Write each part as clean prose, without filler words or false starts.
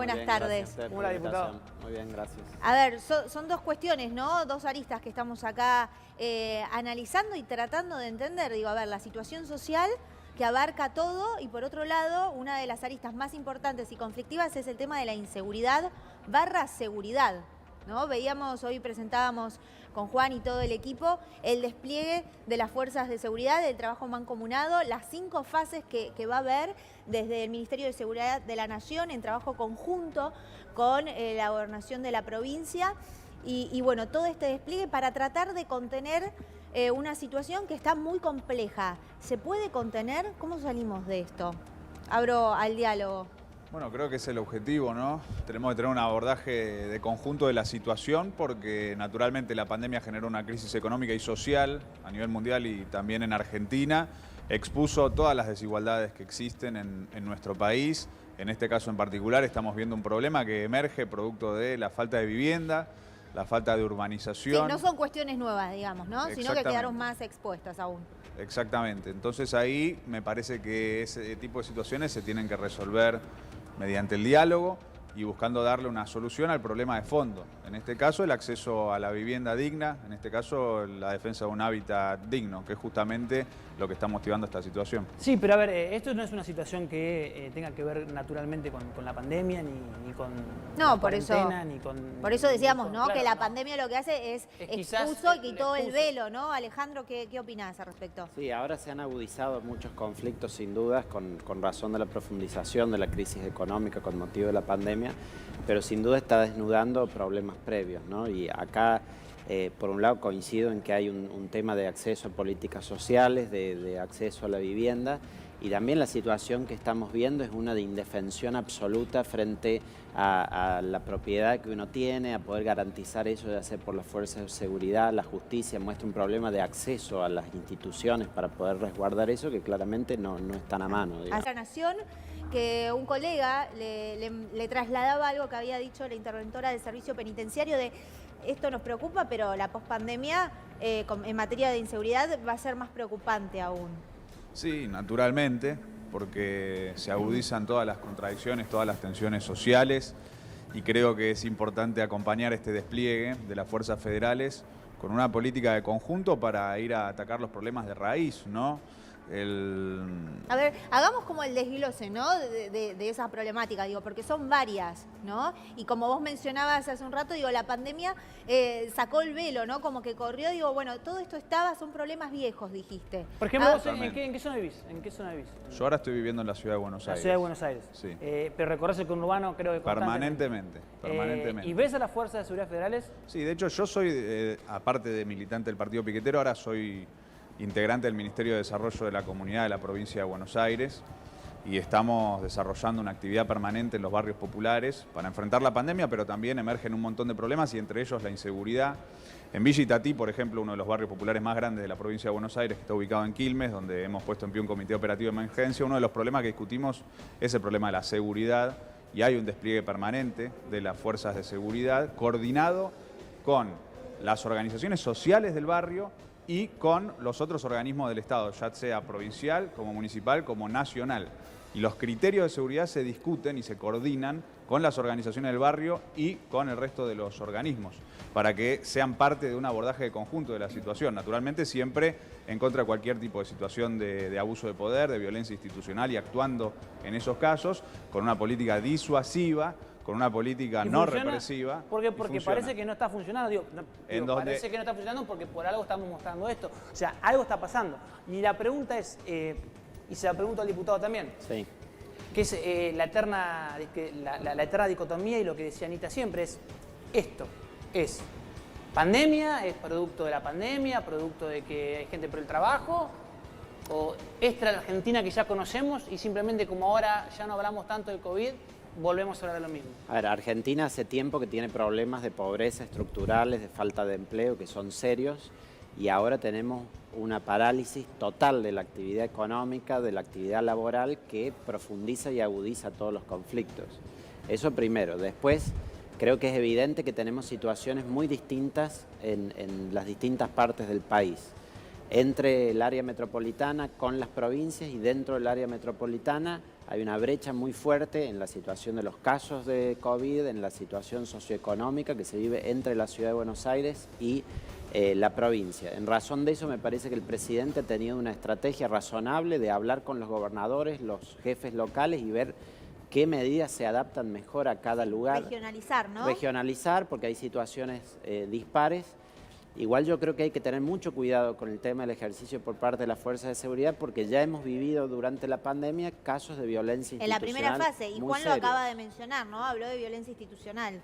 buenas bien, tardes. Hola, diputado. Muy bien, gracias. A ver, son dos cuestiones, ¿no? Dos aristas que estamos acá analizando y tratando de entender. Digo, a ver, la situación social que abarca todo y por otro lado, una de las aristas más importantes y conflictivas es el tema de la inseguridad / seguridad, ¿no? Veíamos, hoy presentábamos con Juan y todo el equipo, el despliegue de las fuerzas de seguridad, del trabajo mancomunado, las 5 fases que va a haber desde el Ministerio de Seguridad de la Nación en trabajo conjunto con la gobernación de la provincia y bueno, todo este despliegue para tratar de contener una situación que está muy compleja. ¿Se puede contener? ¿Cómo salimos de esto? Abro al diálogo. Bueno, creo que es el objetivo, ¿no? Tenemos que tener un abordaje de conjunto de la situación porque naturalmente la pandemia generó una crisis económica y social a nivel mundial y también en Argentina. Expuso todas las desigualdades que existen en nuestro país. En este caso en particular estamos viendo un problema que emerge producto de la falta de vivienda, la falta de urbanización. Sí, no son cuestiones nuevas, digamos, ¿no? Sino que quedaron más expuestas aún. Exactamente. Entonces ahí me parece que ese tipo de situaciones se tienen que resolver mediante el diálogo y buscando darle una solución al problema de fondo. En este caso, el acceso a la vivienda digna, en este caso, la defensa de un hábitat digno, que es justamente lo que está motivando esta situación. Sí, pero a ver, esto no es una situación que tenga que ver naturalmente con la pandemia, ni con no, la por eso, ni con... por eso decíamos, ¿no? Claro, que la pandemia lo que hace es expuso y quitó el velo, ¿no? Alejandro, ¿qué opinás al respecto? Sí, ahora se han agudizado muchos conflictos sin dudas con razón de la profundización de la crisis económica con motivo de la pandemia, pero sin duda está desnudando problemas previos, ¿no? Y acá, por un lado, coincido en que hay un tema de acceso a políticas sociales, de acceso a la vivienda, y también la situación que estamos viendo es una de indefensión absoluta frente a la propiedad que uno tiene, a poder garantizar eso, ya sea por las fuerzas de seguridad, la justicia, muestra un problema de acceso a las instituciones para poder resguardar eso que claramente no están a mano. A la Nación, que un colega le trasladaba algo que había dicho la interventora del servicio penitenciario de esto nos preocupa, pero la pospandemia en materia de inseguridad va a ser más preocupante aún. Sí, naturalmente, porque se agudizan todas las contradicciones, todas las tensiones sociales y creo que es importante acompañar este despliegue de las fuerzas federales con una política de conjunto para ir a atacar los problemas de raíz, ¿no? A ver, hagamos como el desglose, ¿no? De esa problemática, digo, porque son varias, ¿no? Y como vos mencionabas hace un rato, digo, la pandemia sacó el velo, ¿no? Como que corrió, digo, bueno, todo esto son problemas viejos, dijiste. Por ejemplo, vos, ¿en qué zona vivís? ¿En qué zona vivís? Yo ahora estoy viviendo en la ciudad de Buenos Aires. La ciudad de Buenos Aires. Sí. Pero recorres el conurbano, creo que permanentemente. ¿Y ves a las fuerzas de seguridad federales? Sí, de hecho yo soy, aparte de militante del Partido Piquetero, ahora soy integrante del Ministerio de Desarrollo de la Comunidad de la Provincia de Buenos Aires y estamos desarrollando una actividad permanente en los barrios populares para enfrentar la pandemia, pero también emergen un montón de problemas y entre ellos la inseguridad. En Villa Itatí, por ejemplo, uno de los barrios populares más grandes de la provincia de Buenos Aires, que está ubicado en Quilmes, donde hemos puesto en pie un comité operativo de emergencia, uno de los problemas que discutimos es el problema de la seguridad y hay un despliegue permanente de las fuerzas de seguridad coordinado con las organizaciones sociales del barrio y con los otros organismos del Estado, ya sea provincial, como municipal, como nacional. Y los criterios de seguridad se discuten y se coordinan con las organizaciones del barrio y con el resto de los organismos, para que sean parte de un abordaje de conjunto de la situación. Naturalmente siempre en contra de cualquier tipo de situación de abuso de poder, de violencia institucional y actuando en esos casos con una política disuasiva, con una política no represiva. Porque parece que no está funcionando. Parece que no está funcionando porque por algo estamos mostrando esto. O sea, algo está pasando. Y la pregunta es, y se la pregunto al diputado también, sí, que es la eterna dicotomía y lo que decía Anita siempre es, esto es pandemia, es producto de la pandemia, producto de que hay gente por el trabajo, o esta la Argentina que ya conocemos y simplemente como ahora ya no hablamos tanto del COVID, volvemos a hablar de lo mismo. A ver, Argentina hace tiempo que tiene problemas de pobreza estructurales, de falta de empleo, que son serios, y ahora tenemos una parálisis total de la actividad económica, de la actividad laboral, que profundiza y agudiza todos los conflictos. Eso primero. Después, creo que es evidente que tenemos situaciones muy distintas en las distintas partes del país. entre el área metropolitana con las provincias, y dentro del área metropolitana hay una brecha muy fuerte en la situación de los casos de COVID, en la situación socioeconómica que se vive entre la Ciudad de Buenos Aires y la provincia. En razón de eso me parece que el presidente ha tenido una estrategia razonable de hablar con los gobernadores, los jefes locales y ver qué medidas se adaptan mejor a cada lugar. Regionalizar, ¿no? Regionalizar, porque hay situaciones dispares. Igual yo creo que hay que tener mucho cuidado con el tema del ejercicio por parte de las fuerzas de seguridad, porque ya hemos vivido durante la pandemia casos de violencia En la institucional. primera fase, y muy Juan lo serios. acaba de mencionar, ¿no? Habló de violencia institucional.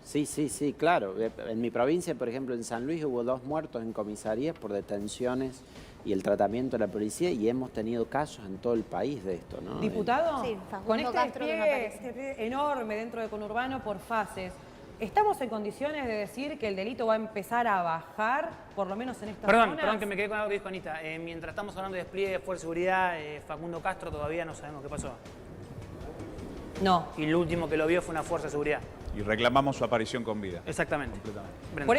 Sí, claro. En mi provincia, por ejemplo, en San Luis hubo 2 muertos en comisarías por detenciones y el tratamiento de la policía, y hemos tenido casos en todo el país de esto, ¿no? Diputado, Sí, Facundo con este Castro que no despliegue, aparece. despliegue enorme dentro de conurbano por fases, ¿estamos en condiciones de decir que el delito va a empezar a bajar, por lo menos en estas zonas? Perdón, que me quedé con algo que dijo Anita. Mientras estamos hablando de despliegue de fuerza de seguridad, Facundo Castro todavía no sabemos qué pasó. No. Y lo último que lo vio fue una fuerza de seguridad. Y reclamamos su aparición con vida. Exactamente. Brenda. Por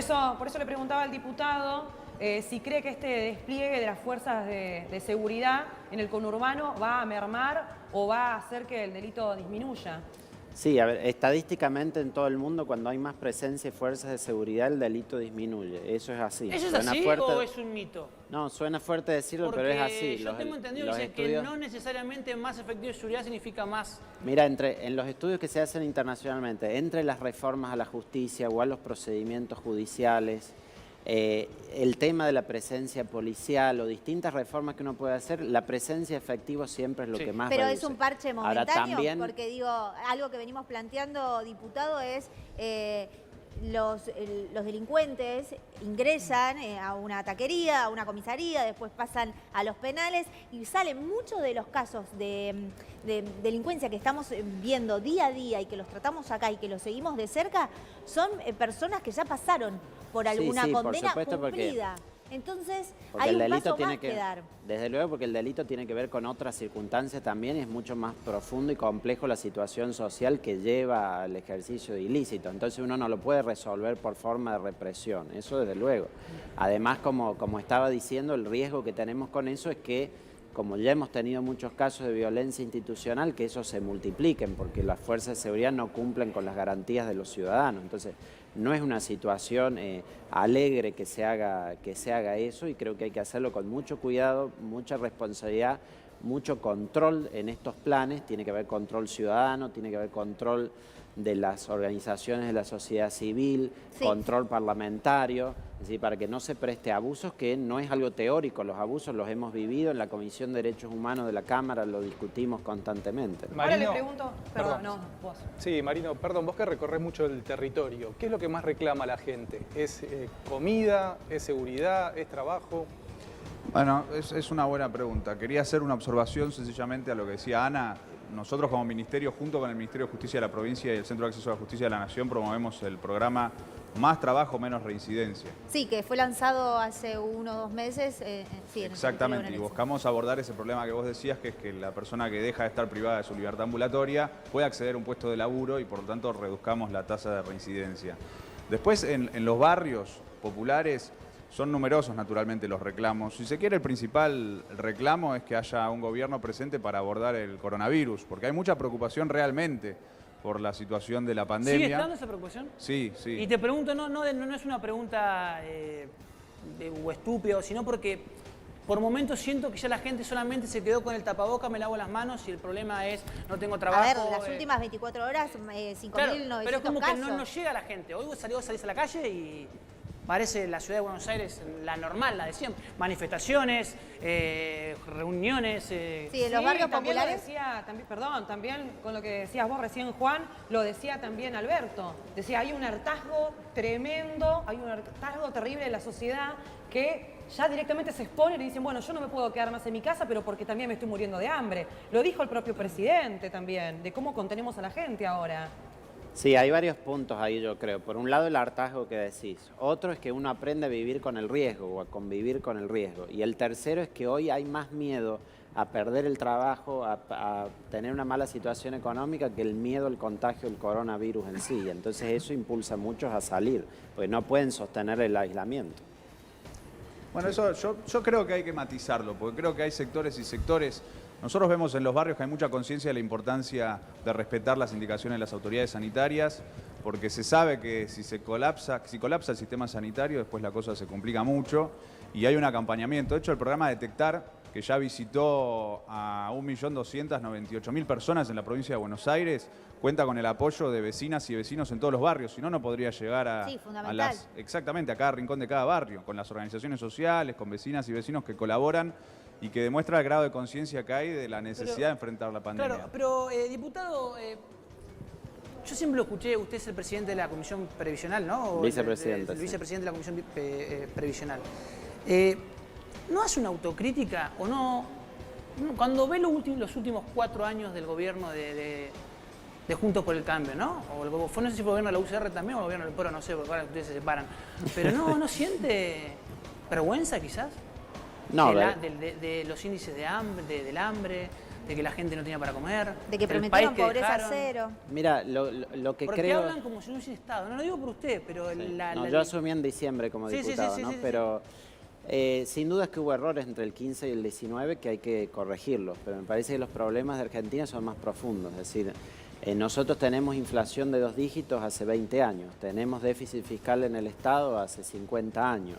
eso le preguntaba al diputado si cree que este despliegue de las fuerzas de seguridad en el conurbano va a mermar o va a hacer que el delito disminuya. Sí, a ver, estadísticamente en todo el mundo, cuando hay más presencia de fuerzas de seguridad, el delito disminuye. Eso es así. ¿Eso es Suena así fuerte. o es un mito? No, suena fuerte decirlo, Porque pero es así. yo tengo entendido los que dice estudios- que no necesariamente más efectivo de seguridad significa más. Mira, en los estudios que se hacen internacionalmente, entre las reformas a la justicia o a los procedimientos judiciales, el tema de la presencia policial o distintas reformas que uno puede hacer, la presencia efectiva siempre es lo Sí. que más Pero reduce. es un parche Ahora, momentáneo, también, porque digo, algo que venimos planteando, diputado, es los delincuentes ingresan a una taquería, a una comisaría, después pasan a los penales y salen muchos de los casos de delincuencia que estamos viendo día a día y que los tratamos acá y que los seguimos de cerca, son personas que ya pasaron por alguna sí, por condena supuesto, porque- cumplida. Entonces, Porque hay el un delito paso tiene más que que dar. Desde luego, porque el delito tiene que ver con otras circunstancias también, y es mucho más profundo y complejo la situación social que lleva al ejercicio de ilícito. Entonces uno no lo puede resolver por forma de represión, eso desde luego. Además, como estaba diciendo, el riesgo que tenemos con eso es que, como ya hemos tenido muchos casos de violencia institucional, que eso se multipliquen, porque las fuerzas de seguridad no cumplen con las garantías de los ciudadanos. Entonces, no es una situación alegre que se haga eso, y creo que hay que hacerlo con mucho cuidado, mucha responsabilidad, mucho control en estos planes. Tiene que haber control ciudadano, tiene que haber control de las organizaciones de la sociedad civil, Sí. control parlamentario, es decir, para que no se preste a abusos, que no es algo teórico. Los abusos los hemos vivido en la Comisión de Derechos Humanos de la Cámara, lo discutimos constantemente. Ahora le Marino, pregunto, perdón, no, vos. Sí, Marino, perdón, vos que recorres mucho el territorio, ¿qué es lo que más reclama la gente? ¿Es comida? ¿Es seguridad? ¿Es trabajo? Bueno, es una buena pregunta. Quería hacer una observación sencillamente a lo que decía Ana. Nosotros como ministerio, junto con el Ministerio de Justicia de la Provincia y el Centro de Acceso a la Justicia de la Nación, promovemos el programa Más Trabajo, Menos Reincidencia. Sí, que fue lanzado hace 1 o 2 meses. Sí, en el Exactamente, y territorio buscamos abordar ese problema que vos decías, que es que la persona que deja de estar privada de su libertad ambulatoria puede acceder a un puesto de laburo y por lo tanto reduzcamos la tasa de reincidencia. Después, en los barrios populares, son numerosos naturalmente los reclamos. Si se quiere, el principal reclamo es que haya un gobierno presente para abordar el coronavirus, porque hay mucha preocupación realmente por la situación de la pandemia. ¿Sigue estando esa preocupación? Sí, sí. Y te pregunto, no es una pregunta o estúpida, sino porque por momentos siento que ya la gente solamente se quedó con el tapaboca, me lavo las manos y el problema es no tengo trabajo. A ver, las últimas 24 horas, 5.900 Claro, pero es como que casos. no llega a la gente. Hoy vos salís a la calle y parece la ciudad de Buenos Aires la normal, la de siempre. Manifestaciones, reuniones. Sí, en los barrios también lo populares. decía, también con lo que decías vos recién, Juan, lo decía también Alberto. Decía, hay un hartazgo tremendo, hay un hartazgo terrible de la sociedad que ya directamente se exponen y dicen, bueno, yo no me puedo quedar más en mi casa, pero porque también me estoy muriendo de hambre. Lo dijo el propio presidente también, de cómo contenemos a la gente ahora. Sí, hay varios puntos ahí, yo creo. Por un lado, el hartazgo que decís. Otro es que uno aprende a vivir con el riesgo o a convivir con el riesgo. Y el tercero es que hoy hay más miedo a perder el trabajo, a tener una mala situación económica, que el miedo al contagio del coronavirus en sí. Entonces eso impulsa a muchos a salir, porque no pueden sostener el aislamiento. Bueno, eso yo creo que hay que matizarlo, porque creo que hay sectores y sectores. Nosotros vemos en los barrios que hay mucha conciencia de la importancia de respetar las indicaciones de las autoridades sanitarias, porque se sabe que si colapsa el sistema sanitario, después la cosa se complica mucho y hay un acompañamiento. De hecho, el programa Detectar, que ya visitó a 1.298.000 personas en la provincia de Buenos Aires, cuenta con el apoyo de vecinas y vecinos en todos los barrios, si no, no podría llegar a exactamente, a cada rincón de cada barrio, con las organizaciones sociales, con vecinas y vecinos que colaboran y que demuestra el grado de conciencia que hay de la necesidad de enfrentar la pandemia. Claro, pero diputado, yo siempre lo escuché, usted es el presidente de la Comisión Previsional, ¿no? Vicepresidente. El vicepresidente de la Comisión Previsional. ¿No hace una autocrítica o no? Cuando ve los últimos 4 años del gobierno de Juntos por el Cambio, ¿no? O no sé si fue el gobierno de la UCR también o el gobierno del PRO, no sé, porque ahora ustedes se separan. Pero ¿no siente vergüenza quizás? No, de los índices de hambre, del hambre, de que la gente no tenía para comer. De que prometieron pobreza cero. Mira, lo que Porque creo... hablan como si no hubiese estado. No lo digo por usted, pero... Sí. Yo asumí en diciembre como diputado, ¿no? Pero sin duda es que hubo errores entre el 15 y el 19 que hay que corregirlos. Pero me parece que los problemas de Argentina son más profundos. Es decir, nosotros tenemos inflación de 2 dígitos hace 20 años. Tenemos déficit fiscal en el Estado hace 50 años.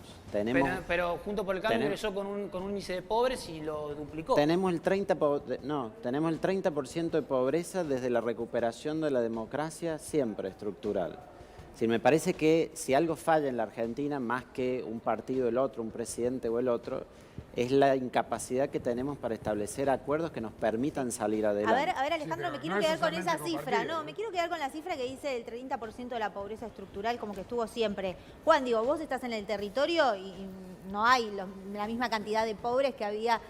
Pero Juntos por el Cambio ingresó con un índice de pobres y lo duplicó. Tenemos el 30% de pobreza desde la recuperación de la democracia, siempre estructural. Sí, me parece que si algo falla en la Argentina, más que un partido el otro, un presidente o el otro, es la incapacidad que tenemos para establecer acuerdos que nos permitan salir adelante. A ver, Alejandro, me quiero quedar con esa cifra, ¿no? Me quiero quedar con la cifra que dice el 30% de la pobreza estructural, como que estuvo siempre. Juan, digo, vos estás en el territorio y no hay la misma cantidad de pobres que había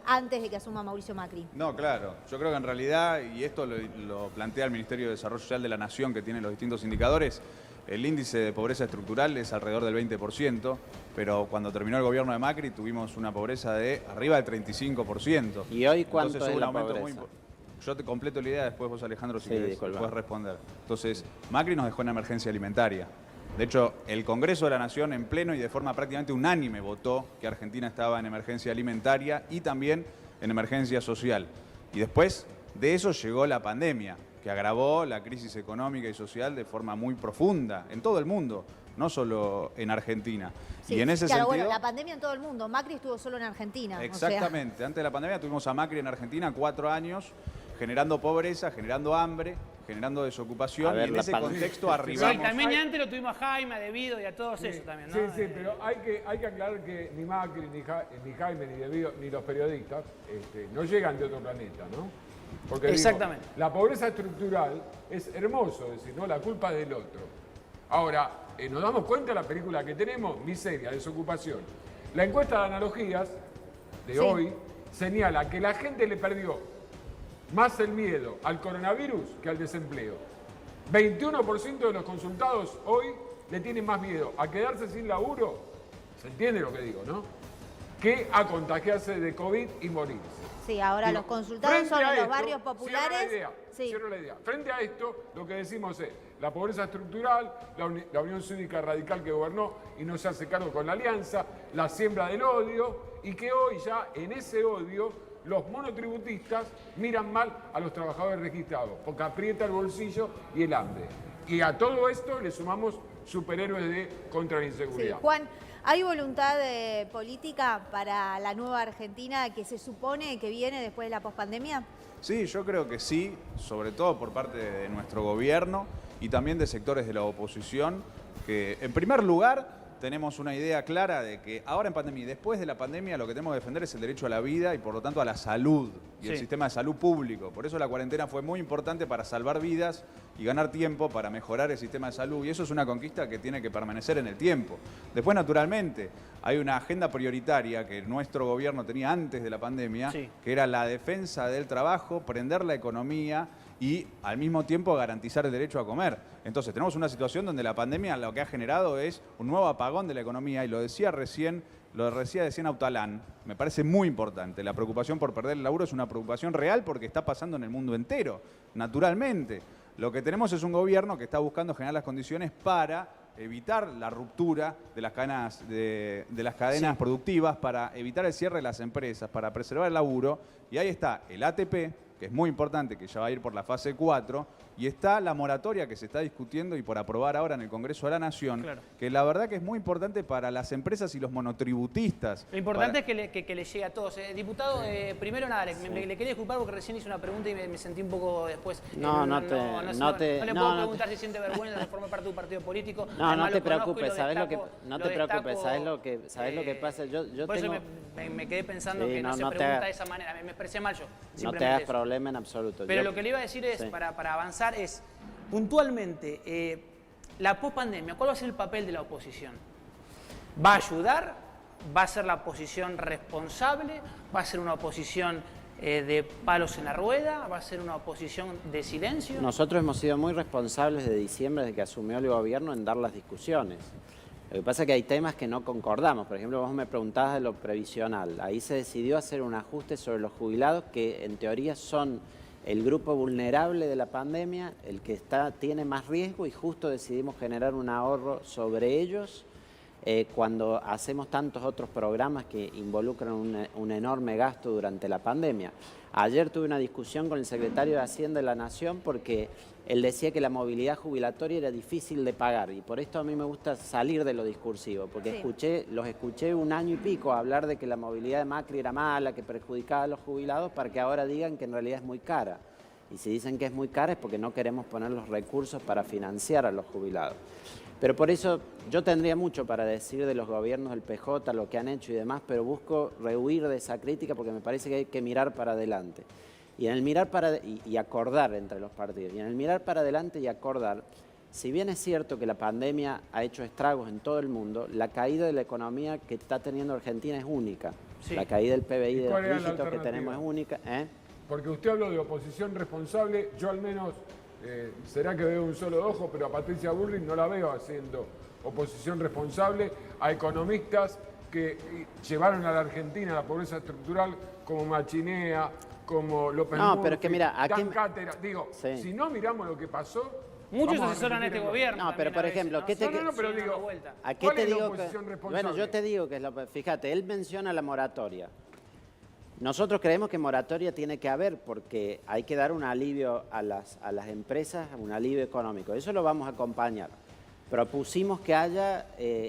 antes de que asuma Mauricio Macri. No, claro. Yo creo que en realidad, y esto lo plantea el Ministerio de Desarrollo Social de la Nación, que tiene los distintos indicadores, el índice de pobreza estructural es alrededor del 20%, pero cuando terminó el gobierno de Macri tuvimos una pobreza de arriba del 35%. ¿Y hoy cuánto Entonces, es la pobreza? Yo te completo la idea, después vos, Alejandro, si querés, disculpa. puedes responder. Entonces, Macri nos dejó en emergencia alimentaria. De hecho, el Congreso de la Nación en pleno y de forma prácticamente unánime votó que Argentina estaba en emergencia alimentaria y también en emergencia social. Y después de eso llegó la pandemia, que agravó la crisis económica y social de forma muy profunda en todo el mundo, no solo en Argentina. Sí, y en ese claro, sentido, bueno, la pandemia en todo el mundo. Macri estuvo solo en Argentina. exactamente. O sea. Antes de la pandemia tuvimos a Macri en Argentina 4 años, generando pobreza, generando hambre, generando desocupación, y en ese contexto arribamos. Sí, también antes lo tuvimos a Jaime, a Devido y a todos esos también, ¿no? Sí, pero hay que aclarar que ni Macri, ni Jaime, ni Devido, ni los periodistas no llegan de otro planeta, ¿no? Porque exactamente. Digo, la pobreza estructural es hermoso decir, ¿no? La culpa es del otro. Ahora, nos damos cuenta de la película que tenemos, miseria, desocupación. La encuesta de analogías de hoy señala que la gente le perdió más el miedo al coronavirus que al desempleo. 21% de los consultados hoy le tienen más miedo a quedarse sin laburo, ¿se entiende lo que digo, no? Que a contagiarse de COVID y morirse. Sí, ahora los consultados son en los barrios populares. Cierro la idea. Frente a esto, lo que decimos es la pobreza estructural, la Unión Cívica Radical que gobernó y no se hace cargo con la Alianza, la siembra del odio, y que hoy ya en ese odio los monotributistas miran mal a los trabajadores registrados, porque aprieta el bolsillo y el hambre. Y a todo esto le sumamos superhéroes contra la inseguridad. Sí, Juan, ¿hay voluntad política para la nueva Argentina que se supone que viene después de la pospandemia? Sí, yo creo que sí, sobre todo por parte de nuestro gobierno y también de sectores de la oposición, que en primer lugar tenemos una idea clara de que ahora en pandemia y después de la pandemia lo que tenemos que defender es el derecho a la vida y por lo tanto a la salud y el sistema de salud público. Por eso la cuarentena fue muy importante para salvar vidas y ganar tiempo para mejorar el sistema de salud, y eso es una conquista que tiene que permanecer en el tiempo. Después, naturalmente, hay una agenda prioritaria que nuestro gobierno tenía antes de la pandemia, que era la defensa del trabajo, prender la economía y al mismo tiempo garantizar el derecho a comer. Entonces tenemos una situación donde la pandemia lo que ha generado es un nuevo apagón de la economía, y lo decía recién Autalán, me parece muy importante. La preocupación por perder el laburo es una preocupación real porque está pasando en el mundo entero, naturalmente. Lo que tenemos es un gobierno que está buscando generar las condiciones para evitar la ruptura de las cadenas productivas, para evitar el cierre de las empresas, para preservar el laburo. Y ahí está el ATP, que es muy importante, que ya va a ir por la fase 4, y está la moratoria que se está discutiendo y por aprobar ahora en el Congreso de la Nación, que la verdad que es muy importante para las empresas y los monotributistas. Lo importante es que le llegue a todos. Diputado, primero nada, le quería disculpar porque recién hice una pregunta y me sentí un poco después... No le puedo preguntar si siente vergüenza de formar parte de un partido político. No te preocupes, ¿sabes lo que pasa? Por eso me quedé pensando que no se pregunta de esa manera, me expresé mal yo. No te hagas problema en absoluto. Pero lo que le iba a decir es, para avanzar, es puntualmente, la pospandemia, ¿cuál va a ser el papel de la oposición? ¿Va a ayudar? ¿Va a ser la oposición responsable? ¿Va a ser una oposición de palos en la rueda? ¿Va a ser una oposición de silencio? Nosotros hemos sido muy responsables de diciembre, desde que asumió el gobierno, en dar las discusiones. Lo que pasa es que hay temas que no concordamos. Por ejemplo, vos me preguntabas de lo previsional. Ahí se decidió hacer un ajuste sobre los jubilados, que en teoría son el grupo vulnerable de la pandemia, el que tiene más riesgo, y justo decidimos generar un ahorro sobre ellos cuando hacemos tantos otros programas que involucran un enorme gasto durante la pandemia. Ayer tuve una discusión con el secretario de Hacienda de la Nación porque él decía que la movilidad jubilatoria era difícil de pagar, y por esto a mí me gusta salir de lo discursivo, porque los escuché un año y pico hablar de que la movilidad de Macri era mala, que perjudicaba a los jubilados, para que ahora digan que en realidad es muy cara. Y si dicen que es muy cara es porque no queremos poner los recursos para financiar a los jubilados. Pero por eso yo tendría mucho para decir de los gobiernos del PJ, lo que han hecho y demás, pero busco rehuir de esa crítica porque me parece que hay que mirar para adelante. Y en el mirar y acordar entre los partidos. Y en el mirar para adelante y acordar, si bien es cierto que la pandemia ha hecho estragos en todo el mundo, la caída de la economía que está teniendo Argentina es única. Sí. La caída del PBI de 2 dígitos que tenemos es única. Porque usted habló de oposición responsable, yo al menos, será que veo un solo ojo, pero a Patricia Bullrich no la veo haciendo oposición responsable a economistas que llevaron a la Argentina a la pobreza estructural, como Machinea, como López Murphy, pero es que mira, Dan Cátera. Digo, si no miramos lo que pasó... Muchos asesoran a este gobierno. No, pero por ejemplo, ¿a qué te digo que... Bueno, yo te digo que fíjate, él menciona la moratoria. Nosotros creemos que moratoria tiene que haber porque hay que dar un alivio a las empresas, un alivio económico. Eso lo vamos a acompañar. Propusimos que haya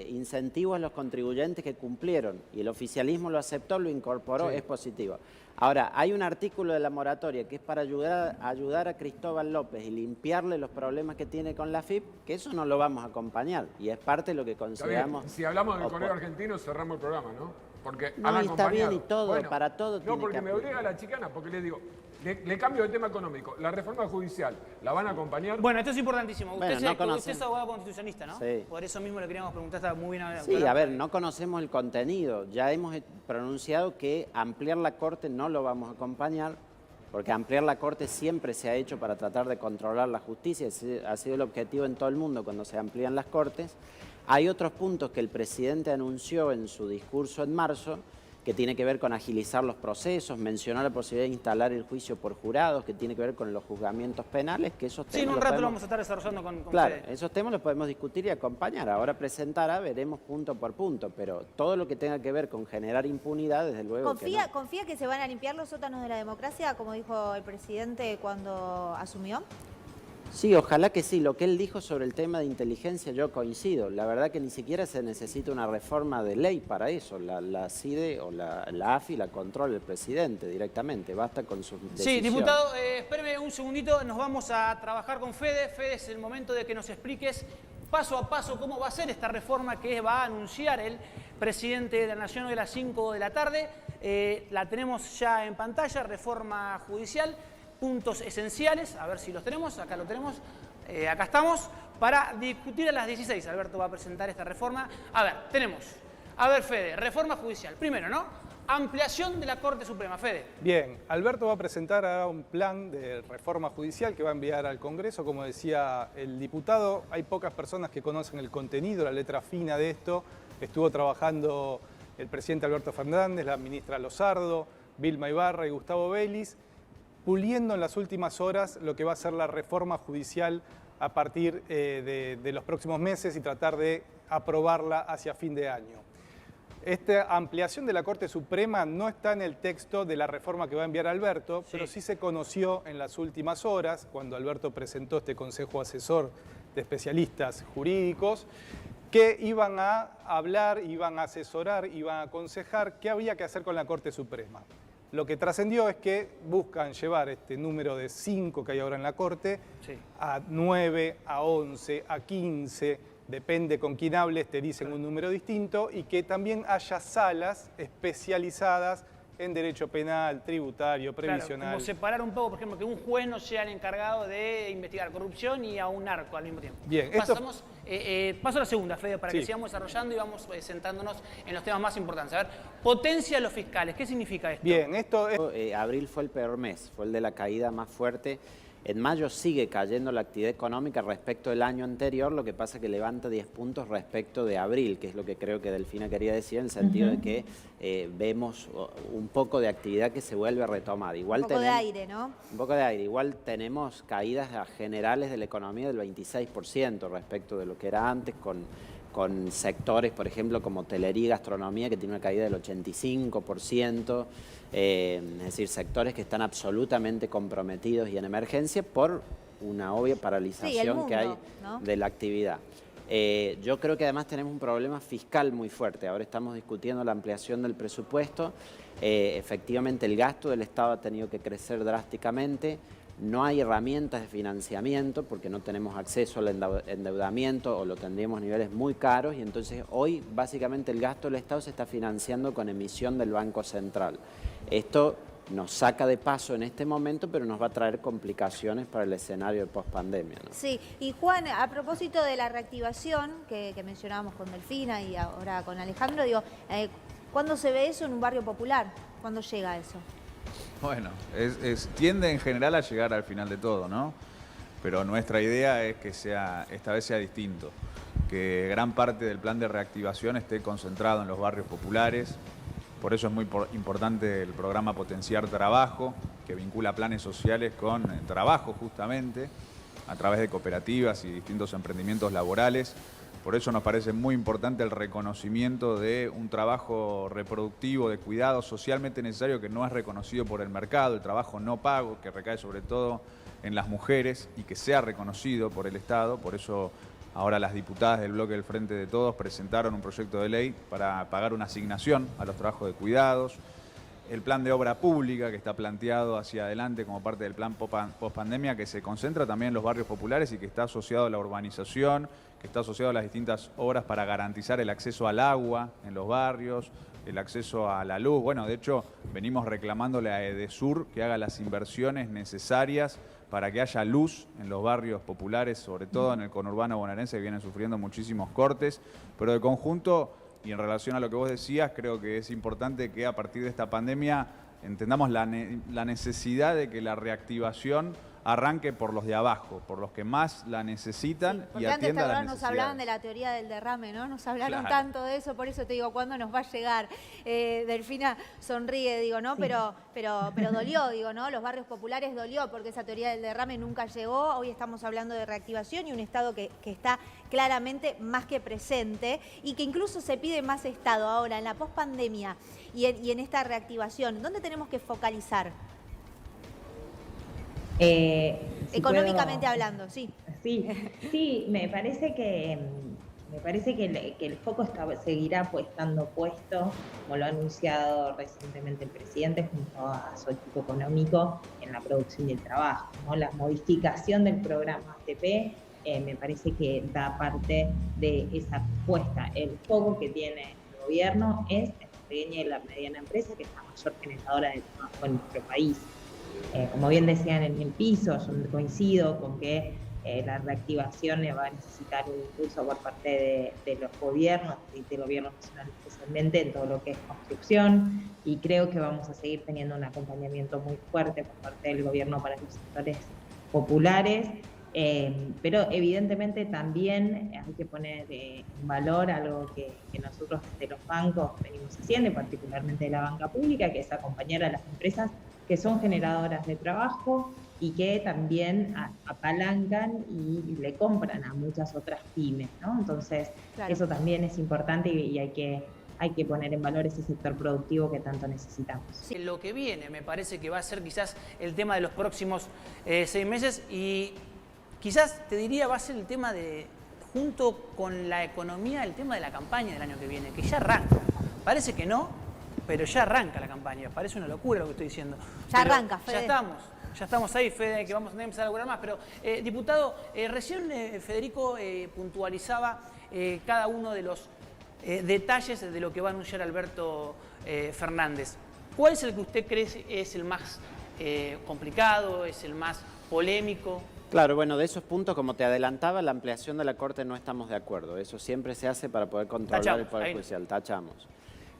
incentivos a los contribuyentes que cumplieron y el oficialismo lo aceptó, lo incorporó, es positivo. Ahora, hay un artículo de la moratoria que es para ayudar a Cristóbal López y limpiarle los problemas que tiene con la FIP, que eso no lo vamos a acompañar y es parte de lo que consideramos... Si hablamos del correo argentino, cerramos el programa, ¿no? Porque no, está bien y todo, bueno, para todo tiene no, porque me obliga a la chicana, porque le digo, le cambio de tema económico. La reforma judicial, ¿la van a acompañar? Bueno, esto es importantísimo. Usted, bueno, usted es abogado constitucionalista, ¿no? Sí. Por eso mismo le queríamos preguntar, está muy bien. Sí, a ver, no conocemos el contenido. Ya hemos pronunciado que ampliar la Corte no lo vamos a acompañar, porque ampliar la Corte siempre se ha hecho para tratar de controlar la justicia. Ese ha sido el objetivo en todo el mundo cuando se amplían las Cortes. Hay otros puntos que el presidente anunció en su discurso en marzo, que tiene que ver con agilizar los procesos, mencionó la posibilidad de instalar el juicio por jurados, que tiene que ver con los juzgamientos penales, que esos temas... Sí, en un rato lo vamos a estar desarrollando con claro, Fede. Esos temas los podemos discutir y acompañar. Ahora presentará, veremos punto por punto, pero todo lo que tenga que ver con generar impunidad, desde luego ¿Confía que se van a limpiar los sótanos de la democracia, como dijo el presidente cuando asumió? Sí, ojalá que sí. Lo que él dijo sobre el tema de inteligencia yo coincido. La verdad que ni siquiera se necesita una reforma de ley para eso. La CIDE o la AFI la controla el presidente directamente. Basta con sus decisiones. Sí, diputado, espéreme un segundito. Nos vamos a trabajar con Fede. Fede, es el momento de que nos expliques paso a paso cómo va a ser esta reforma que va a anunciar el presidente de la Nación hoy a las 5 de la tarde. La tenemos ya en pantalla, reforma judicial. Puntos esenciales, a ver si los tenemos, acá lo tenemos, acá estamos, para discutir a las 16. Alberto va a presentar esta reforma. A ver, tenemos, Fede, reforma judicial. Primero, ¿no? Ampliación de la Corte Suprema. Fede. Bien, Alberto va a presentar ahora un plan de reforma judicial que va a enviar al Congreso. Como decía el diputado, hay pocas personas que conocen el contenido, la letra fina de esto. Estuvo trabajando el presidente Alberto Fernández, la ministra Lozardo, Vilma Ibarra y Gustavo Vélez, puliendo en las últimas horas lo que va a ser la reforma judicial a partir de los próximos meses y tratar de aprobarla hacia fin de año. Esta ampliación de la Corte Suprema no está en el texto de la reforma que va a enviar Alberto, pero sí se conoció en las últimas horas, cuando Alberto presentó este Consejo Asesor de Especialistas Jurídicos, que iban a hablar, iban a asesorar, iban a aconsejar qué había que hacer con la Corte Suprema. Lo que trascendió es que buscan llevar este número de 5 que hay ahora en la Corte a 9, a 11, a 15, depende con quién hables, te dicen un número distinto, y que también haya salas especializadas en derecho penal, tributario, previsional. Claro, como separar un poco, por ejemplo, que un juez no sea el encargado de investigar corrupción y a un narco al mismo tiempo. Bien, paso a la segunda, Fede, para que sigamos desarrollando y vamos sentándonos en los temas más importantes. A ver, potencia de los fiscales, ¿qué significa esto? Bien, esto es... Abril fue el peor mes, fue el de la caída más fuerte. En mayo sigue cayendo la actividad económica respecto del año anterior, lo que pasa es que levanta 10 puntos respecto de abril, que es lo que creo que Delfina quería decir, en el sentido de que vemos un poco de actividad que se vuelve a retomar. Igual un poco de aire, ¿no? Un poco de aire. Igual tenemos caídas generales de la economía del 26% respecto de lo que era antes, con sectores, por ejemplo, como hotelería y gastronomía, que tiene una caída del 85%, es decir, sectores que están absolutamente comprometidos y en emergencia por una obvia paralización que hay, ¿no?, de la actividad. Yo creo que además tenemos un problema fiscal muy fuerte. Ahora estamos discutiendo la ampliación del presupuesto. Efectivamente, el gasto del Estado ha tenido que crecer drásticamente. No hay herramientas de financiamiento porque no tenemos acceso al endeudamiento o lo tendríamos a niveles muy caros, y entonces hoy básicamente el gasto del Estado se está financiando con emisión del Banco Central. Esto nos saca de paso en este momento, pero nos va a traer complicaciones para el escenario de pospandemia, ¿no? Sí, y Juan, a propósito de la reactivación que mencionábamos con Delfina y ahora con Alejandro, digo, ¿cuándo se ve eso en un barrio popular? ¿Cuándo llega eso? Bueno, tiende en general a llegar al final de todo, ¿no? Pero nuestra idea es que esta vez sea distinto, que gran parte del plan de reactivación esté concentrado en los barrios populares. Por eso es muy importante el programa Potenciar Trabajo, que vincula planes sociales con trabajo justamente, a través de cooperativas y distintos emprendimientos laborales. Por eso nos parece muy importante el reconocimiento de un trabajo reproductivo, de cuidado socialmente necesario que no es reconocido por el mercado, el trabajo no pago, que recae sobre todo en las mujeres y que sea reconocido por el Estado. Por eso ahora las diputadas del bloque del Frente de Todos presentaron un proyecto de ley para pagar una asignación a los trabajos de cuidados. El plan de obra pública que está planteado hacia adelante como parte del plan post-pandemia, que se concentra también en los barrios populares y que está asociado a la urbanización, que está asociado a las distintas obras para garantizar el acceso al agua en los barrios, el acceso a la luz. Bueno, de hecho, venimos reclamándole a Edesur que haga las inversiones necesarias para que haya luz en los barrios populares, sobre todo en el conurbano bonaerense, que vienen sufriendo muchísimos cortes, pero de conjunto, y en relación a lo que vos decías, creo que es importante que a partir de esta pandemia entendamos la necesidad de que la reactivación arranque por los de abajo, por los que más la necesitan, sí, y atienda a las antes nos hablaban de la teoría del derrame, ¿no? Nos hablaron Claro. tanto de eso, por eso te digo, ¿cuándo nos va a llegar? Delfina sonríe, digo, ¿no? Sí. Pero dolió, digo, ¿no? Los barrios populares dolió porque esa teoría del derrame nunca llegó. Hoy estamos hablando de reactivación y un Estado que está claramente más que presente y que incluso se pide más Estado ahora en la pospandemia y en esta reactivación. ¿Dónde tenemos que focalizar? Económicamente hablando, sí. Sí, me parece que el foco seguirá estando puesto, como lo ha anunciado recientemente el presidente junto a su equipo económico, en la producción y el trabajo, ¿no? La modificación del programa ATP me parece que da parte de esa apuesta. El foco que tiene el gobierno es en la pequeña y la mediana empresa, que es la mayor generadora de trabajo en nuestro país. Como bien decían en el piso, yo coincido con que la reactivación va a necesitar un impulso por parte de los gobiernos, del gobierno nacional especialmente, en todo lo que es construcción, y creo que vamos a seguir teniendo un acompañamiento muy fuerte por parte del gobierno para los sectores populares, pero evidentemente también hay que poner en valor algo que nosotros desde los bancos venimos haciendo, y particularmente de la banca pública, que es acompañar a las empresas que son generadoras de trabajo y que también apalancan y le compran a muchas otras pymes, ¿no? Entonces, Claro. eso también es importante y hay que poner en valor ese sector productivo que tanto necesitamos. Lo que viene me parece que va a ser quizás el tema de los próximos 6 meses y quizás te diría va a ser el tema de, junto con la economía, el tema de la campaña del año que viene, que ya arranca. Parece que no, pero ya arranca la campaña. Parece una locura lo que estoy diciendo. Ya Pero arranca, Fede. Ya estamos ahí, Fede, que vamos a empezar a laburar más. Pero, diputado, recién Federico puntualizaba cada uno de los detalles de lo que va a anunciar Alberto Fernández. ¿Cuál es el que usted cree es el más complicado, es el más polémico? Claro, bueno, de esos puntos, como te adelantaba, la ampliación de la Corte no estamos de acuerdo. Eso siempre se hace para poder controlar el Poder Judicial. Tachamos.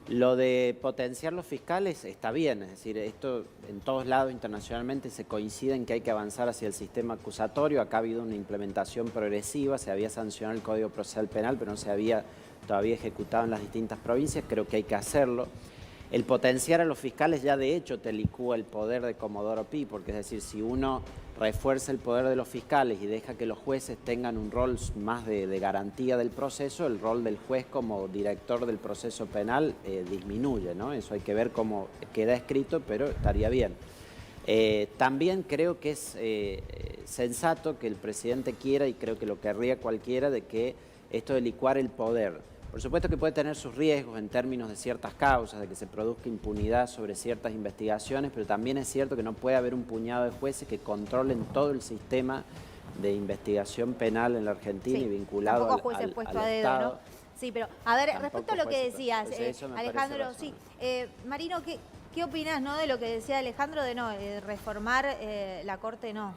Lo de potenciar los fiscales está bien, es decir, esto en todos lados internacionalmente se coincide en que hay que avanzar hacia el sistema acusatorio. Acá ha habido una implementación progresiva, se había sancionado el Código Procesal Penal, pero no se había todavía ejecutado en las distintas provincias, creo que hay que hacerlo. El potenciar a los fiscales ya de hecho te licúa el poder de Comodoro Pi, porque es decir, si uno refuerza el poder de los fiscales y deja que los jueces tengan un rol más de garantía del proceso, el rol del juez como director del proceso penal disminuye, ¿no? Eso hay que ver cómo queda escrito, pero estaría bien. También creo que es sensato que el presidente quiera, y creo que lo querría cualquiera, de que esto de licuar el poder. Por supuesto que puede tener sus riesgos en términos de ciertas causas, de que se produzca impunidad sobre ciertas investigaciones, pero también es cierto que no puede haber un puñado de jueces que controlen todo el sistema de investigación penal en la Argentina y vinculado tampoco jueces puesto a dedo, Estado. ¿no? Sí, pero a ver, Tampoco respecto a lo que decías, Alejandro, sí, Marino, ¿qué opinas, no, de lo que decía Alejandro de no reformar la Corte, no?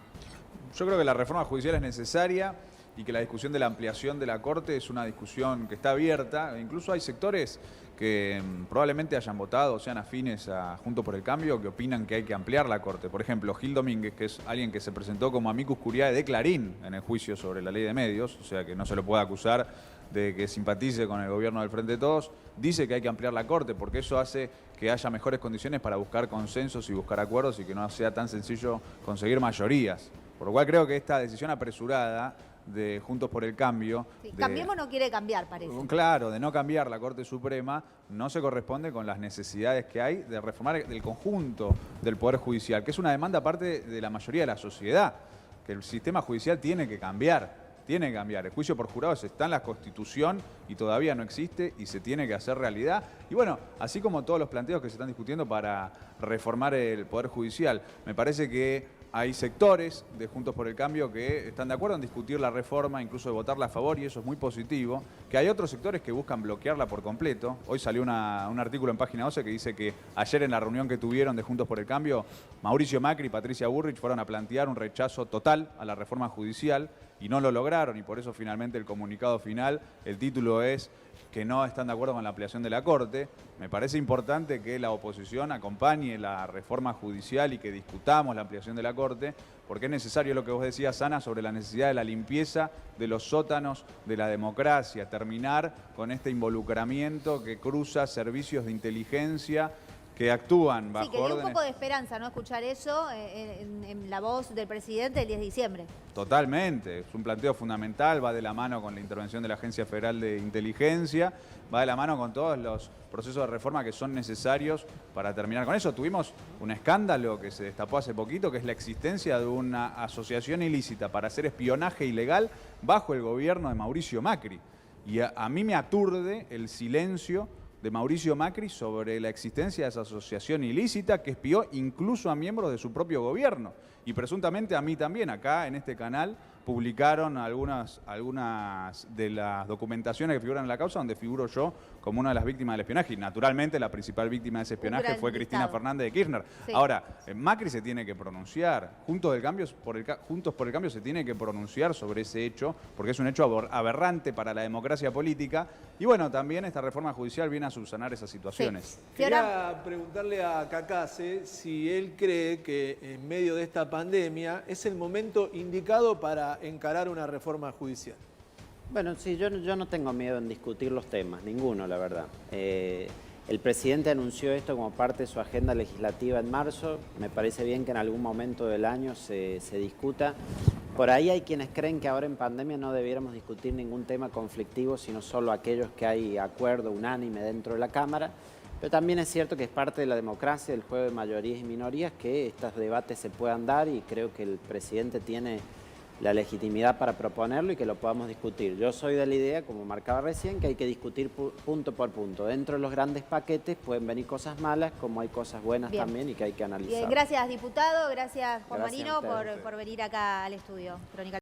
Yo creo que la reforma judicial es necesaria y que la discusión de la ampliación de la Corte es una discusión que está abierta. Incluso hay sectores que probablemente hayan votado o sean afines a Juntos por el Cambio que opinan que hay que ampliar la Corte. Por ejemplo, Gil Domínguez, que es alguien que se presentó como amicus curiae de Clarín en el juicio sobre la ley de medios, o sea que no se lo puede acusar de que simpatice con el gobierno del Frente de Todos, dice que hay que ampliar la Corte porque eso hace que haya mejores condiciones para buscar consensos y buscar acuerdos y que no sea tan sencillo conseguir mayorías. Por lo cual creo que esta decisión apresurada de Juntos por el Cambio. Sí, Cambiemos no quiere cambiar, parece. Claro, de no cambiar la Corte Suprema, no se corresponde con las necesidades que hay de reformar el conjunto del Poder Judicial, que es una demanda aparte de la mayoría de la sociedad, que el sistema judicial tiene que cambiar. Tiene que cambiar. El juicio por jurados está en la Constitución y todavía no existe y se tiene que hacer realidad. Y bueno, así como todos los planteos que se están discutiendo para reformar el Poder Judicial, me parece que hay sectores de Juntos por el Cambio que están de acuerdo en discutir la reforma, incluso de votarla a favor, y eso es muy positivo. Que hay otros sectores que buscan bloquearla por completo. Hoy salió un artículo en Página 12 que dice que ayer en la reunión que tuvieron de Juntos por el Cambio, Mauricio Macri y Patricia Bullrich fueron a plantear un rechazo total a la reforma judicial y no lo lograron, y por eso finalmente el comunicado final, el título es que no están de acuerdo con la ampliación de la Corte. Me parece importante que la oposición acompañe la reforma judicial y que discutamos la ampliación de la Corte, porque es necesario lo que vos decías, Ana, sobre la necesidad de la limpieza de los sótanos de la democracia, terminar con este involucramiento que cruza servicios de inteligencia que actúan bajo sí, que dio órdenes. un poco de esperanza, ¿no? Escuchar eso en la voz del presidente el 10 de diciembre. Totalmente, es un planteo fundamental, va de la mano con la intervención de la Agencia Federal de Inteligencia, va de la mano con todos los procesos de reforma que son necesarios para terminar con eso. Tuvimos un escándalo que se destapó hace poquito, que es la existencia de una asociación ilícita para hacer espionaje ilegal bajo el gobierno de Mauricio Macri. Y a mí me aturde el silencio de Mauricio Macri sobre la existencia de esa asociación ilícita que espió incluso a miembros de su propio gobierno. Y presuntamente a mí también, acá en este canal, publicaron algunas de las documentaciones que figuran en la causa, donde figuro yo como una de las víctimas del espionaje. Y naturalmente la principal víctima de ese espionaje fue Cristina Fernández de Kirchner. Sí. Ahora, Macri se tiene que pronunciar, Juntos por el Cambio se tiene que pronunciar sobre ese hecho, porque es un hecho aberrante para la democracia política. Y bueno, también esta reforma judicial viene a subsanar esas situaciones. Sí. Quería preguntarle a Cacase si él cree que en medio de esta pandemia es el momento indicado para encarar una reforma judicial. Bueno, sí, yo no tengo miedo en discutir los temas, ninguno, la verdad. El presidente anunció esto como parte de su agenda legislativa en marzo. Me parece bien que en algún momento del año se discuta. Por ahí hay quienes creen que ahora en pandemia no debiéramos discutir ningún tema conflictivo, sino solo aquellos que hay acuerdo unánime dentro de la Cámara. Pero también es cierto que es parte de la democracia, del juego de mayorías y minorías, que estos debates se puedan dar, y creo que el presidente tiene la legitimidad para proponerlo y que lo podamos discutir. Yo soy de la idea, como marcaba recién, que hay que discutir punto por punto. Dentro de los grandes paquetes pueden venir cosas malas, como hay cosas buenas también y que hay que analizar. Bien, gracias diputado, gracias Juan Gracias Marino a ustedes. por venir acá al estudio. Crónica